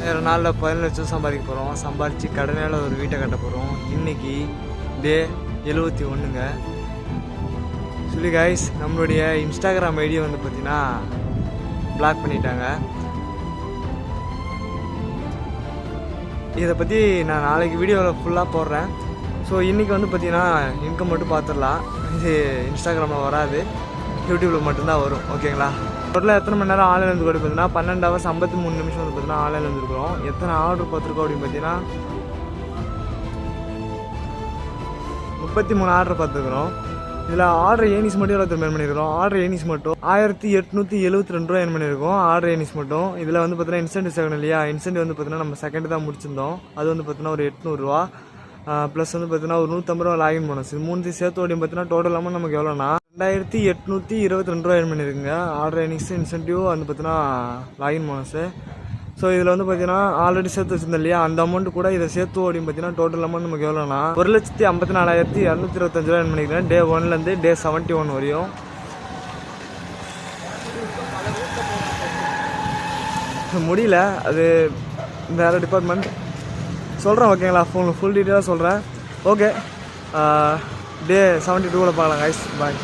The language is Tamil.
வேறு நாளில் 17 லட்சம் சம்பாதிக்க போகிறோம். சம்பாதிச்சு கடனால ஒரு வீட்டை கட்ட போகிறோம். இன்றைக்கி டே 71ங்க. சொல்லி கைஸ், நம்மளுடைய இன்ஸ்டாகிராம் ஐடியை வந்து பார்த்திங்கன்னா பிளாக் பண்ணிட்டாங்க. இதை பற்றி நான் நாளைக்கு வீடியோவில் ஃபுல்லாக போடுறேன். ஸோ இன்றைக்கி வந்து பார்த்திங்கன்னா இன்கம் மட்டும் பார்த்துடலாம். இது இன்ஸ்டாகிராமில் வராது, யூடியூப்பில் மட்டும்தான் வரும். ஓகேங்களா? டோட்டலாக எத்தனை மணி நேரம் ஆன்லைன் வந்து பார்த்தீங்கன்னா 12 ஹவர்ஸ் 53 நிமிஷம் வந்து பார்த்தீங்கன்னா ஆன்லைன் வந்துருக்கிறோம். எத்தனை ஆர்டர் பார்த்துருக்கோம் அப்படின்னு பார்த்தீங்கன்னா 33 ஆர்டர் பார்த்துருக்குறோம். இதில் ஆர்டர் ஏனிஸ் மட்டும் எவ்வளோ ஏர்ன் பண்ணியிருக்கிறோம். ஆர்டர் ஏனிஸ் மட்டும் 1872 ரூபா ஏர்ன் பண்ணியிருக்கோம். ஆர்டர் ஏனிஸ் மட்டும். இதில் வந்து பார்த்தீங்கன்னா இன்சென்டிவ் செகண்ட் இல்லையா, இன்சென்டிவ் வந்து பார்த்தீங்கன்னா நம்ம செகண்ட் தான் முடிச்சிருந்தோம். அது வந்து பார்த்தீங்கன்னா ஒரு 800 ரூபா ப்ளஸ் வந்து பார்த்தீங்கன்னா ஒரு 150 ரூபா லாகின் போனஸ். இது 3 சேர்த்து ஓடியும் பார்த்தீங்கன்னா டோட்டல் அமௌண்ட் நமக்கு எவ்வளோனா 2822 ரூபா ஏர்ன் பண்ணியிருக்குங்க. ஆர்டர் ஏர்னிங்ஸ், இன்சென்டிவ் வந்து பார்த்தீங்கன்னா லாகின் போனஸு. ஸோ இதில் வந்து பார்த்தீங்கன்னா ஆல்ரெடி சேர்த்து வச்சிருந்தேன் இல்லையா, அந்த அமௌண்ட் கூட இதை சேர்த்து ஓடியும் பார்த்தீங்கன்னா டோட்டல் அமௌண்ட் நமக்கு எவ்வளோனா 1,54,225 ரூபா ஏர்ன் பண்ணிக்கிறேன். டே 1லேருந்து டே 71 வரையும். முடியல, அது வேறு டிபார்ட்மெண்ட் சொல்கிறேன். ஓகேங்களா? ஃபுல் டீட்டெயிலாக சொல்கிறேன். ஓகே, டே 72 பார்க்கலாம் கைஸ். பாய்.